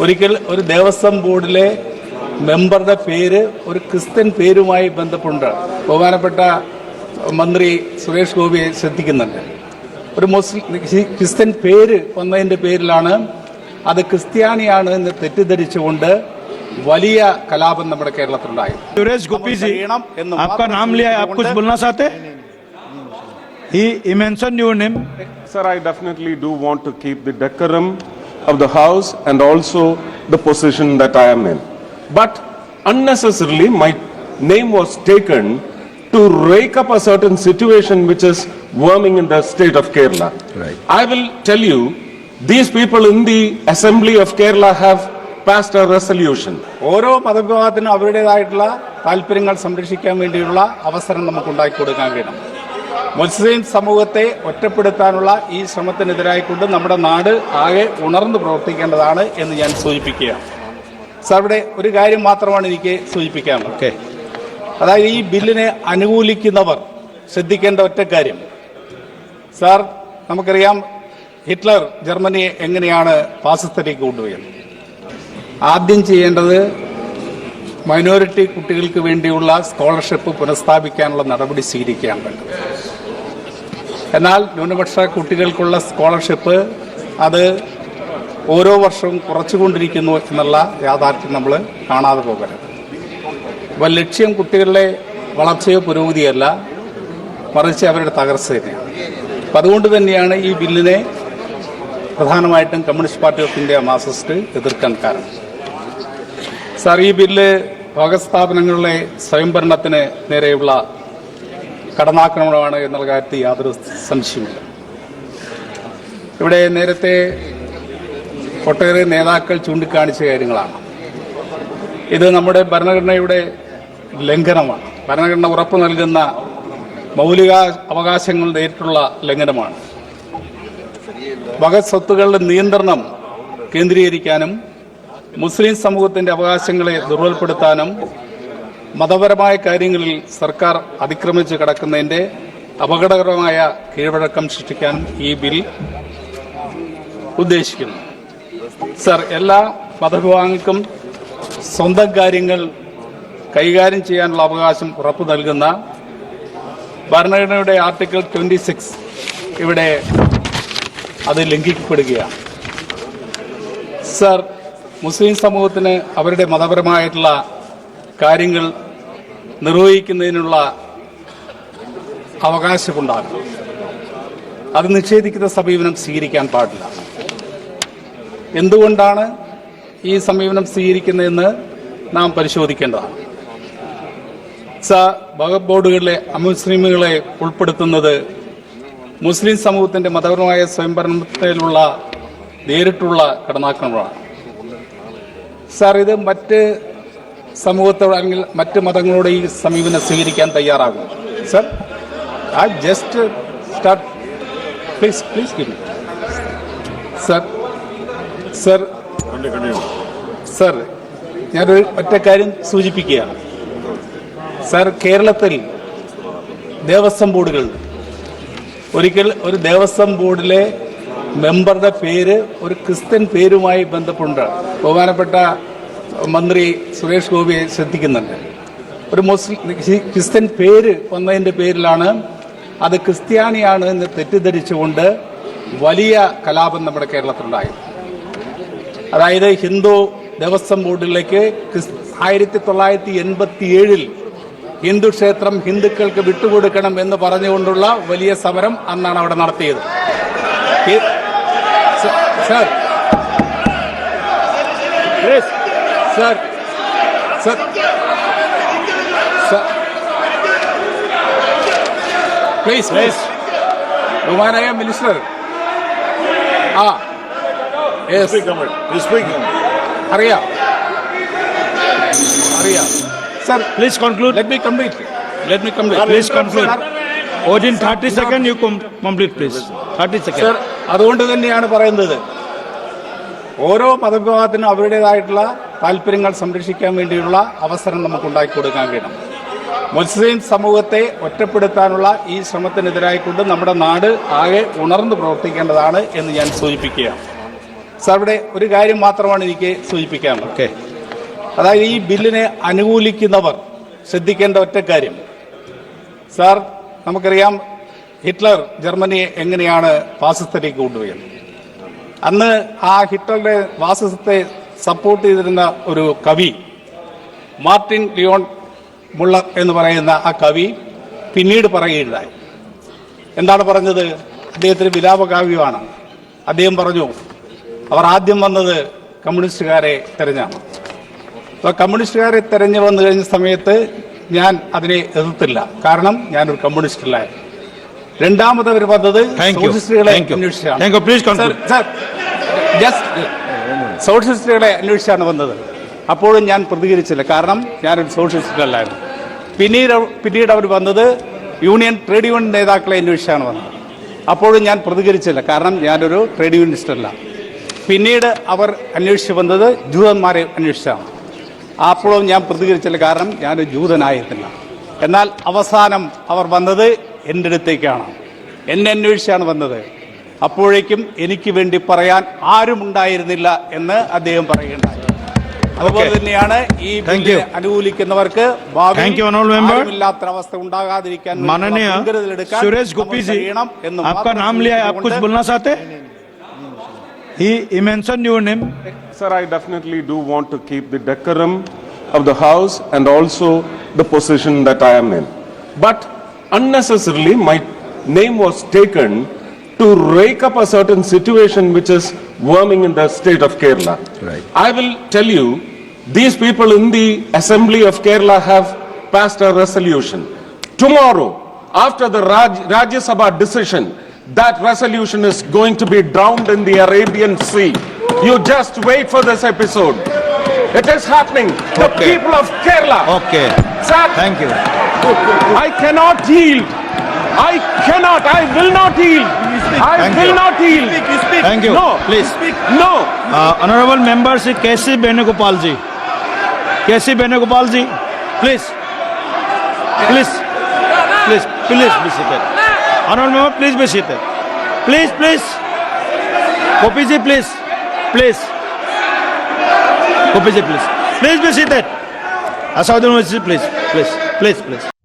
ഒരിക്കൽ ഒരു ദേവസ്വം ബോർഡിലെ മെമ്പറുടെ പേര് ഒരു ക്രിസ്ത്യൻ പേരുമായി ബന്ധപ്പെട്ട് ബഹുമാനപ്പെട്ട മന്ത്രി സുരേഷ് ഗോപിയെ ശ്രദ്ധിക്കുന്നുണ്ട്. ഒരു ക്രിസ്ത്യൻ പേര് വന്നതിന്റെ പേരിലാണ് അത് ക്രിസ്ത്യാനിയാണ് എന്ന് തെറ്റിദ്ധരിച്ചുകൊണ്ട് വലിയ കലാപം നമ്മുടെ കേരളത്തിലുണ്ടായി. സുരേഷ് ഗോപി जी, आपका नाम लिया है, आप कुछ बोलना चाहते? He mentioned your name. Sir, I definitely do want to keep the decorum of the house and also the position that I am in. But unnecessarily my name was taken to rake up a certain situation which is worming in the state of Kerala. Right. I will tell you, these people in the Assembly of Kerala have passed a resolution. ഓരോ മതവിഭാഗത്തിനും അവരുടേതായിട്ടുള്ള താല്പര്യങ്ങൾ സംരക്ഷിക്കാൻ വേണ്ടിയുള്ള അവസരം നമുക്ക് ഉണ്ടാക്കി കൊടുക്കാൻ കഴിയണം. മുസ്ലിം സമൂഹത്തെ ഒറ്റപ്പെടുത്താനുള്ള ഈ ശ്രമത്തിനെതിരായിക്കൊണ്ട് നമ്മുടെ നാട് ആകെ ഉണർന്നു പ്രവർത്തിക്കേണ്ടതാണ് എന്ന് ഞാൻ സൂചിപ്പിക്കുകയാണ്. സാർ, ഇവിടെ ഒരു കാര്യം മാത്രമാണ് എനിക്ക് സൂചിപ്പിക്കാനുള്ളത്. അതായത് ഈ ബില്ലിനെ അനുകൂലിക്കുന്നവർ ശ്രദ്ധിക്കേണ്ട ഒറ്റ കാര്യം, സാർ, നമുക്കറിയാം ഹിറ്റ്ലർ ജർമ്മനിയെ എങ്ങനെയാണ് ഫാസിസത്തിലേക്ക് കൊണ്ടുപോയത്. ആദ്യം ചെയ്യേണ്ടത് മൈനോറിറ്റി കുട്ടികൾക്ക് വേണ്ടിയുള്ള സ്കോളർഷിപ്പ് പുനഃസ്ഥാപിക്കാനുള്ള നടപടി സ്വീകരിക്കുകയാണ് വേണ്ടത്. എന്നാൽ ന്യൂനപക്ഷ കുട്ടികൾക്കുള്ള സ്കോളർഷിപ്പ് അത് ഓരോ വർഷവും കുറച്ചുകൊണ്ടിരിക്കുന്നു എന്നുള്ള യാഥാർത്ഥ്യം നമ്മൾ കാണാതെ പോകരുത്. അപ്പോൾ ലക്ഷ്യം കുട്ടികളുടെ വളർച്ചയോ പുരോഗതിയല്ല, മറിച്ച് അവരുടെ തകർച്ച തന്നെയാണ്. അപ്പം അതുകൊണ്ട് തന്നെയാണ് ഈ ബില്ലിനെ പ്രധാനമായിട്ടും communist party of India Marxist എതിർക്കാൻ കാരണം. സാർ, ഈ ബില്ല് ഭോഗസ്ഥാപനങ്ങളിലെ സ്വയംഭരണത്തിന് നേരെയുള്ള കടന്നാക്രമണമാണ് എന്നുള്ള കാര്യത്തിൽ യാതൊരു സംശയമില്ല. ഇവിടെ നേരത്തെ ഒട്ടേറെ നേതാക്കൾ ചൂണ്ടിക്കാണിച്ച കാര്യങ്ങളാണ്. ഇത് നമ്മുടെ ഭരണഘടനയുടെ ലംഘനമാണ്. ഭരണഘടന ഉറപ്പു നൽകുന്ന മൗലിക അവകാശങ്ങൾ നേരിട്ടുള്ള ലംഘനമാണ്. ഭഗത് സ്വത്തുക്കളുടെ നിയന്ത്രണം കേന്ദ്രീകരിക്കാനും മുസ്ലിം സമൂഹത്തിന്റെ അവകാശങ്ങളെ ദുർബലപ്പെടുത്താനും മതപരമായ കാര്യങ്ങളിൽ സർക്കാർ അതിക്രമിച്ച് കടക്കുന്നതിന്റെ അപകടകരമായ കീഴ്വഴക്കം സൃഷ്ടിക്കാനും ഈ ബിൽ ഉദ്ദേശിക്കുന്നു. സർ, എല്ലാ മതവിഭാഗങ്ങൾക്കും സ്വന്തം കാര്യങ്ങൾ കൈകാര്യം ചെയ്യാനുള്ള അവകാശം ഉറപ്പു നൽകുന്ന ഭരണഘടനയുടെ ആർട്ടിക്കിൾ 26 ഇവിടെ അത് ലംഘിക്കപ്പെടുകയാണ്. സർ, മുസ്ലിം സമൂഹത്തിന് അവരുടെ മതപരമായിട്ടുള്ള കാര്യങ്ങൾ നിർവഹിക്കുന്നതിനുള്ള അവകാശമുണ്ടാകും. അത് നിഷേധിക്കുന്ന സമീപനം സ്വീകരിക്കാൻ പാടില്ല. എന്തുകൊണ്ടാണ് ഈ സമീപനം സ്വീകരിക്കുന്നതെന്ന് നാം പരിശോധിക്കേണ്ടതാണ്. വഖഫ് ബോർഡുകളിലെ അമുസ്ലിമുകളെ ഉൾപ്പെടുത്തുന്നത് മുസ്ലിം സമൂഹത്തിന്റെ മതപരമായ സ്വയംഭരണത്തിലുള്ള നേരിട്ടുള്ള കടന്നാക്രമണമാണ്. സാർ, ഇത് മറ്റ് സമൂഹത്തോട് അല്ലെങ്കിൽ മറ്റ് മതങ്ങളോട് ഈ സമീപനം സ്വീകരിക്കാൻ തയ്യാറാകും. Sir, I just start. Please give me. Sir, ഞാനൊരു ഒറ്റ കാര്യം സൂചിപ്പിക്കുകയാണ്. സർ, കേരളത്തിൽ ദേവസ്വം ബോർഡുകളുണ്ട്. ഒരിക്കൽ ഒരു ദേവസ്വം ബോർഡിലെ മെമ്പറുടെ പേര് ഒരു ക്രിസ്ത്യൻ പേരുമായി ബന്ധപ്പെട്ട് ബഹുമാനപ്പെട്ട മന്ത്രി സുരേഷ് ഗോപിയെ ശ്രദ്ധിക്കുന്നുണ്ട്. ഒരു ക്രിസ്ത്യൻ പേര് വന്നതിന്റെ പേരിലാണ് അത് ക്രിസ്ത്യാനിയാണ് എന്ന് തെറ്റിദ്ധരിച്ചുകൊണ്ട് വലിയ കലാപം നമ്മുടെ കേരളത്തിലുണ്ടായി. അതായത് ഹിന്ദു ദേവസ്വം ബോർഡിലേക്ക് 1987 ഹിന്ദു ക്ഷേത്രം ഹിന്ദുക്കൾക്ക് വിട്ടുകൊടുക്കണം എന്ന് പറഞ്ഞുകൊണ്ടുള്ള വലിയ സമരം അന്നാണ് അവിടെ നടത്തിയത്. സർ, പ്ലീസ് ബഹുമാനായ മിനിസ്റ്റർ. അറിയാം. Sir, please conclude. Let me complete. Please conclude. Within 30 seconds you complete, please. 30 seconds. Sir, അതുകൊണ്ട് തന്നെയാണ് പറയുന്നത്, ഓരോ മതവിഭാഗത്തിനും അവരുടേതായിട്ടുള്ള താല്പര്യങ്ങൾ സംരക്ഷിക്കാൻ വേണ്ടിയുള്ള അവസരം നമുക്ക് ഉണ്ടാക്കി കൊടുക്കാൻ കഴിയണം. മുസ്ലിം സമൂഹത്തെ ഒറ്റപ്പെടുത്താനുള്ള ഈ ശ്രമത്തിനെതിരായിക്കൊണ്ട് നമ്മുടെ നാട് ആകെ ഉണർന്നു പ്രവർത്തിക്കേണ്ടതാണ് എന്ന് ഞാൻ സൂചിപ്പിക്കുകയാണ്. സാർ ഇവിടെ ഒരു കാര്യം മാത്രമാണ് എനിക്ക് സൂചിപ്പിക്കാനുള്ളത്. Okay. അതായത് ഈ ബില്ലിനെ അനുകൂലിക്കുന്നവർ ശ്രദ്ധിക്കേണ്ട ഒറ്റ കാര്യം, സാർ നമുക്കറിയാം ഹിറ്റ്ലർ ജർമ്മനിയെ എങ്ങനെയാണ് ഫാസിസത്തിലേക്ക് കൊണ്ടുപോയത്. അന്ന് ആ ഹിറ്റ്ലറുടെ ഫാസിസത്തെ സപ്പോർട്ട് ചെയ്തിരുന്ന ഒരു കവി മാർട്ടിൻ ലിയോൺ മുള്ളർ എന്ന് പറയുന്ന ആ കവി പിന്നീട് പറയുകയുണ്ടായി. എന്താണ് പറഞ്ഞത്? അദ്ദേഹത്തിന് വിലാപകാവ്യമാണ്. അദ്ദേഹം പറഞ്ഞു, അവർ ആദ്യം വന്നത് കമ്മ്യൂണിസ്റ്റുകാരെ തെരഞ്ഞാണ്. അപ്പോൾ കമ്മ്യൂണിസ്റ്റുകാരെ തെരഞ്ഞു വന്നു കഴിഞ്ഞ സമയത്ത് ഞാൻ അതിനെ എതിർത്തില്ല, കാരണം ഞാനൊരു കമ്മ്യൂണിസ്റ്റല്ല. രണ്ടാമത് അവർ വന്നത് സോഷ്യലിസ്റ്റുകളെ അന്വേഷിച്ചാണ്. സോഷ്യലിസ്റ്റുകളെ അന്വേഷിച്ചാണ് വന്നത്. അപ്പോഴും ഞാൻ പ്രതികരിച്ചില്ല, കാരണം ഞാനൊരു സോഷ്യലിസ്റ്റല്ലായിരുന്നു. പിന്നീട് അവർ വന്നത് ട്രേഡ് യൂണിയൻ നേതാക്കളെ അന്വേഷിച്ചാണ് വന്നത്. അപ്പോഴും ഞാൻ പ്രതികരിച്ചില്ല, കാരണം ഞാനൊരു ട്രേഡ് യൂണിയനിസ്റ്റല്ല. പിന്നീട് അവർ അന്വേഷിച്ച് വന്നത് ജൂതന്മാരെ അന്വേഷിച്ചാണ്. അപ്പോഴും ഞാൻ പ്രതികരിച്ചില്ല, കാരണം ഞാനൊരു ജൂതനായിരുന്നില്ല. എന്നാൽ അവസാനം അവർ വന്നത് എൻ്റെ അടുത്തേക്കാണ്, എന്നെ അന്വേഷിച്ചാണ് വന്നത്. അപ്പോഴേക്കും എനിക്ക് വേണ്ടി പറയാൻ ആരും ഉണ്ടായിരുന്നില്ല എന്ന് അദ്ദേഹം പറയുകയുണ്ടായി. അതുപോലെ തന്നെയാണ് ഈ ബില്ലിനെ അനുകൂലിക്കുന്നവർക്ക് ഭാവിയില്ലാത്ത അവസ്ഥ ഉണ്ടാകാതിരിക്കാൻ सुरेश गोपी जी, आपका नाम लिया है, आप कुछ बोलना चाहते हैं? He mentioned your name. Sir, I definitely do want to keep the decorum of the house and also the position that I am in. But unnecessarily my name was taken to rake up a certain situation which is worming in the state of Kerala. Right. I will tell you, these people in the Assembly of Kerala have passed a resolution. Tomorrow, after the Rajya Sabha decision, that resolution is going to be drowned in the Arabian Sea. You just wait for this episode. It is happening. The people of Kerala. Okay. Sir, Thank you. I cannot yield. I cannot. I will not yield. I Thank will you. not yield. Thank you. No. Please. No. Honorable member Sri K.C. Venugopal ji. K.C. Venugopal ji, please. Please. Please. Please be seated. Honorable member, please be seated. Please, please. Gopi ji, please. Please. Gopi ji, please. Please be seated. Asaduddin, please. Please. Please, please.